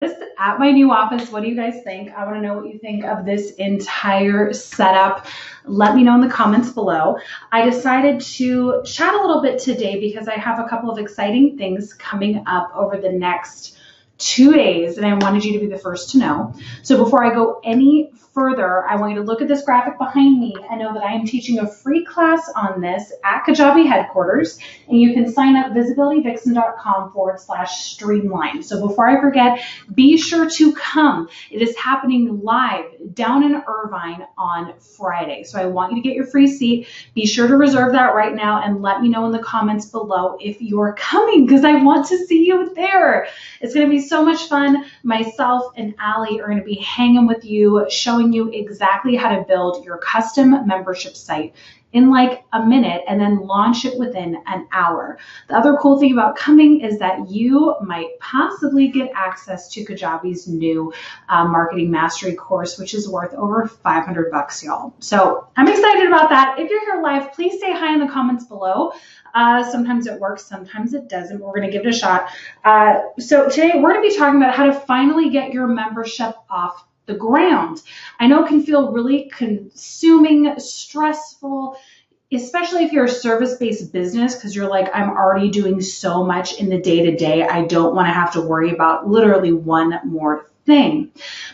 at my new office. What do you guys think? I want to know what you think of this entire setup. Let me know in the comments below. I decided to chat a little bit today because I have a couple of exciting things coming up over the next 2 days, and I wanted you to be the first to know. So before I go any further, I want you to look at this graphic behind me and know that I am teaching a free class on this at Kajabi headquarters, and you can sign up visibilityvixen.com/streamline. So before I forget, be sure to come. It is happening live down in Irvine on Friday. So I want you to get your free seat. Be sure to reserve that right now and let me know in the comments below if you're coming, because I want to see you there. It's going to be so much fun. Myself and Allie are going to be hanging with you, showing you exactly how to build your custom membership site in like a minute and then launch it within an hour. The other cool thing about coming is that you might possibly get access to Kajabi's new marketing mastery course, which is worth over $500, y'all. So I'm excited about that. If you're here live, please say hi in the comments below. Sometimes it works, sometimes it doesn't. We're going to give it a shot. So today we're going to be talking about how to finally get your membership off the ground. I know it can feel really consuming, stressful, especially if you're a service-based business, because you're like, I'm already doing so much in the day-to-day. I don't want to have to worry about literally one more thing.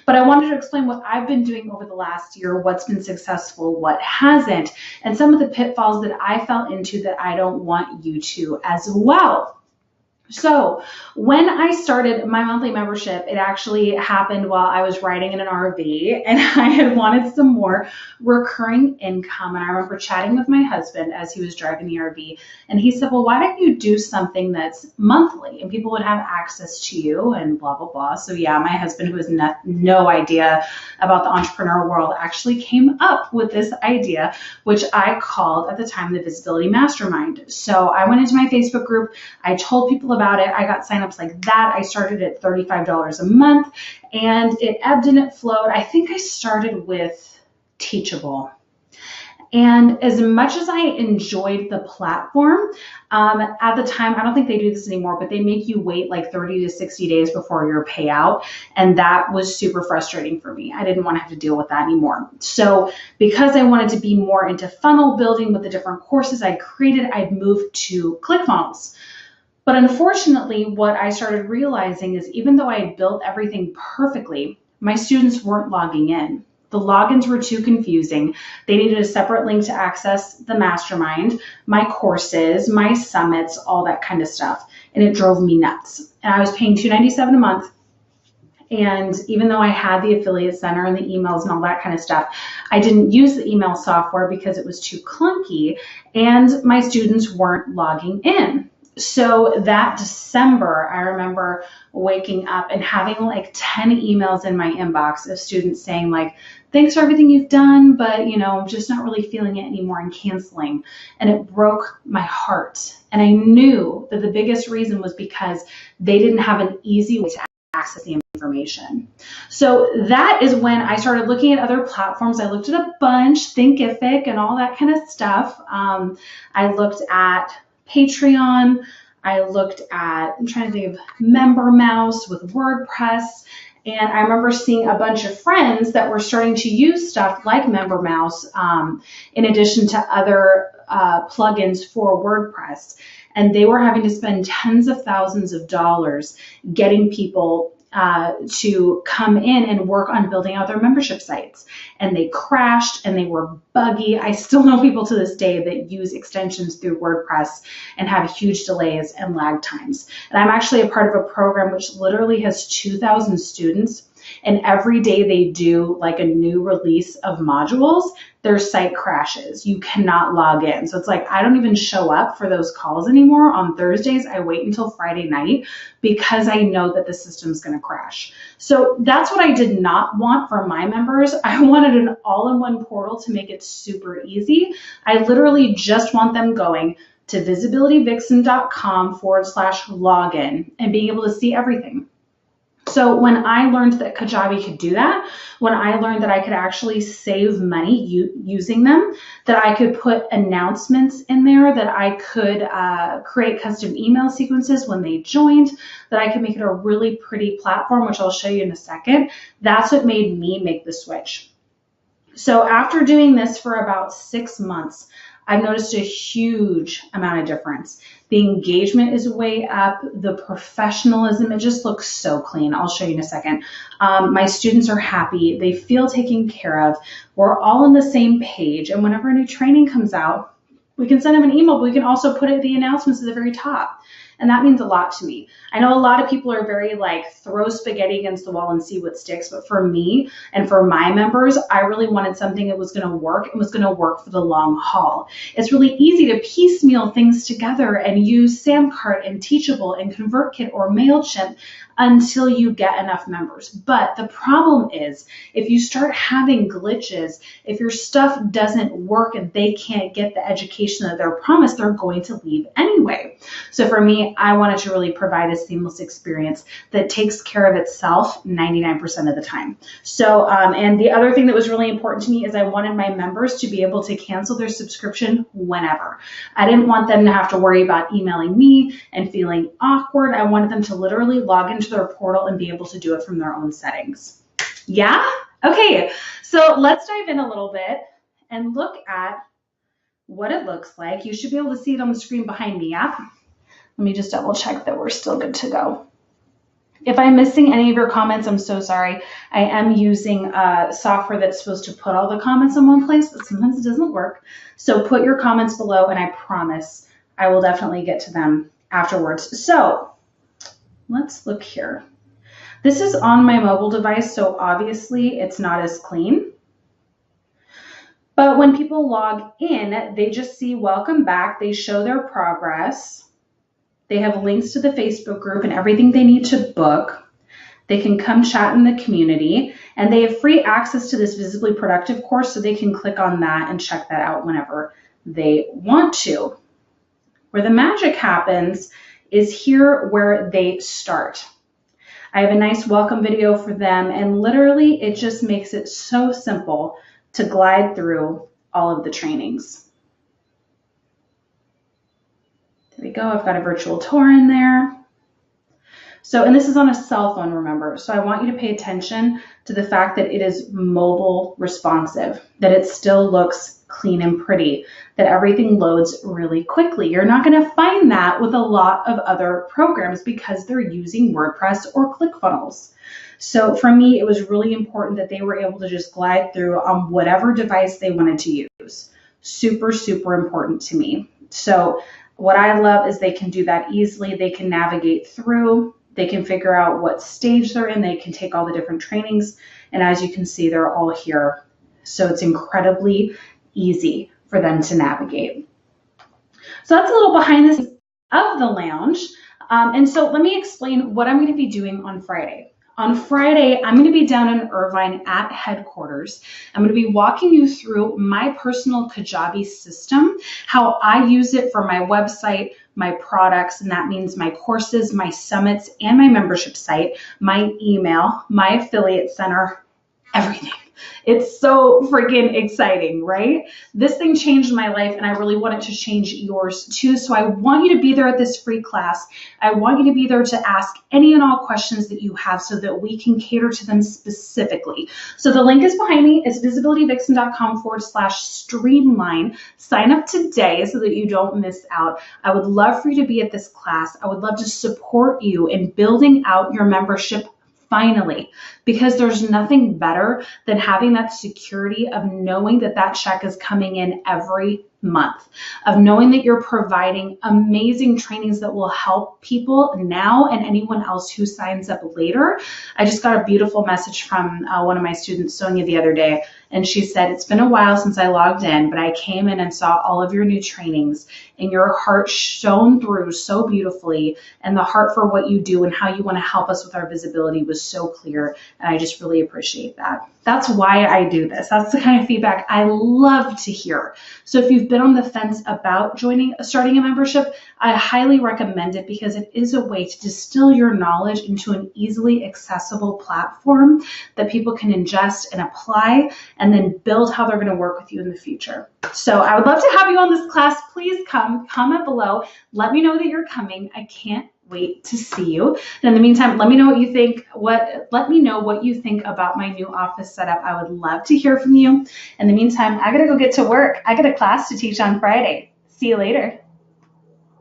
But I wanted to explain what I've been doing over the last year, what's been successful, what hasn't, and some of the pitfalls that I fell into that I don't want you to as well. So when I started my monthly membership, it actually happened while I was riding in an RV, and I had wanted some more recurring income. And I remember chatting with my husband as he was driving the RV, and he said, well, why don't you do something that's monthly and people would have access to you and blah, blah, blah. So yeah, my husband, who has no idea about the entrepreneur world, actually came up with this idea, which I called at the time the Visibility Mastermind. So I went into my Facebook group. I told people about it. I got signups like that. I started at $35 a month, and it ebbed and it flowed. I think I started with Teachable. And as much as I enjoyed the platform, at the time, I don't think they do this anymore, but they make you wait like 30 to 60 days before your payout. And that was super frustrating for me. I didn't want to have to deal with that anymore. So because I wanted to be more into funnel building with the different courses I created, I'd moved to ClickFunnels. But unfortunately, what I started realizing is even though I had built everything perfectly, my students weren't logging in. The logins were too confusing. They needed a separate link to access the mastermind, my courses, my summits, all that kind of stuff. And it drove me nuts. And I was paying $297 a month. And even though I had the affiliate center and the emails and all that kind of stuff, I didn't use the email software because it was too clunky and my students weren't logging in. So that December, I remember waking up and having like 10 emails in my inbox of students saying like, thanks for everything you've done, but I'm just not really feeling it anymore and canceling. And it broke my heart. And I knew that the biggest reason was because they didn't have an easy way to access the information. So that is when I started looking at other platforms. I looked at a bunch, Thinkific and all that kind of stuff. I looked at Patreon. I looked at, I'm trying to think of MemberMouse with WordPress. And I remember seeing a bunch of friends that were starting to use stuff like MemberMouse in addition to other plugins for WordPress. And they were having to spend tens of thousands of dollars getting people to come in and work on building out their membership sites. And they crashed and they were buggy. I still know people to this day that use extensions through WordPress and have huge delays and lag times. And I'm actually a part of a program which literally has 2,000 students. And every day they do like a new release of modules, their site crashes. You cannot log in. So it's like, I don't even show up for those calls anymore on Thursdays. I wait until Friday night because I know that the system's going to crash. So that's what I did not want for my members. I wanted an all-in-one portal to make it super easy. I literally just want them going to visibilityvixen.com/login and being able to see everything. So when I learned that Kajabi could do that, when I learned that I could actually save money using them, that I could put announcements in there, that I could create custom email sequences when they joined, that I could make it a really pretty platform, which I'll show you in a second, that's what made me make the switch. So after doing this for about 6 months, I've noticed a huge amount of difference. The engagement is way up, the professionalism, it just looks so clean. I'll show you in a second. My students are happy, they feel taken care of, we're all on the same page, and whenever a new training comes out, we can send them an email, but we can also put the announcements at the very top. And that means a lot to me. I know a lot of people are very like throw spaghetti against the wall and see what sticks. But for me and for my members, I really wanted something that was going to work and was going to work for the long haul. It's really easy to piecemeal things together and use Samcart and Teachable and ConvertKit or MailChimp until you get enough members. But the problem is if you start having glitches, if your stuff doesn't work and they can't get the education that they're promised, they're going to leave anyway. So for me, I wanted to really provide a seamless experience that takes care of itself 99% of the time. So, and the other thing that was really important to me is I wanted my members to be able to cancel their subscription whenever. I didn't want them to have to worry about emailing me and feeling awkward. I wanted them to literally log into their portal and be able to do it from their own settings. Yeah? Okay, so let's dive in a little bit and look at what it looks like. You should be able to see it on the screen behind me, yeah? Let me just double check that we're still good to go. If I'm missing any of your comments, I'm so sorry. I am using software that's supposed to put all the comments in one place, but sometimes it doesn't work. So put your comments below and I promise I will definitely get to them afterwards. So let's look here. This is on my mobile device, so obviously it's not as clean. But when people log in, they just see welcome back. They show their progress. They have links to the Facebook group and everything they need to book. They can come chat in the community, and they have free access to this Visibly Productive course, so they can click on that and check that out whenever they want to. Where the magic happens is here where they start. I have a nice welcome video for them, and literally it just makes it so simple to glide through all of the trainings. There we go, I've got a virtual tour in there. So, and this is on a cell phone, remember. So I want you to pay attention to the fact that it is mobile responsive, that it still looks clean and pretty, that everything loads really quickly. You're not going to find that with a lot of other programs because they're using WordPress or ClickFunnels. So for me, it was really important that they were able to just glide through on whatever device they wanted to use. Super, super important to me. So what I love is they can do that easily. They can navigate through. They can figure out what stage they're in. They can take all the different trainings. And as you can see, they're all here. So it's incredibly easy for them to navigate. So that's a little behind the scenes of the lounge. And so let me explain what I'm going to be doing on Friday. On Friday, I'm going to be down in Irvine at headquarters. I'm going to be walking you through my personal Kajabi system, how I use it for my website, my products, and that means my courses, my summits, and my membership site, my email, my affiliate center, everything. It's so freaking exciting, right? This thing changed my life and I really want it to change yours too. So I want you to be there at this free class. I want you to be there to ask any and all questions that you have so that we can cater to them specifically. So the link is behind me. It's visibilityvixen.com/streamline. Sign up today so that you don't miss out. I would love for you to be at this class. I would love to support you in building out your membership finally, because there's nothing better than having that security of knowing that that check is coming in every month, of knowing that you're providing amazing trainings that will help people now and anyone else who signs up later. I just got a beautiful message from one of my students, Sonia, the other day, and she said, it's been a while since I logged in, but I came in and saw all of your new trainings and your heart shone through so beautifully, and the heart for what you do and how you want to help us with our visibility was so clear, and I just really appreciate that. That's why I do this. That's the kind of feedback I love to hear. So if you've been been on the fence about starting a membership, I highly recommend it because it is a way to distill your knowledge into an easily accessible platform that people can ingest and apply and then build how they're going to work with you in the future. So I would love to have you on this class. Please comment below. Let me know that you're coming. I can't wait to see you. And in the meantime, let me know what you think. Let me know what you think about my new office setup. I would love to hear from you. In the meantime, I gotta go get to work. I got a class to teach on Friday. See you later.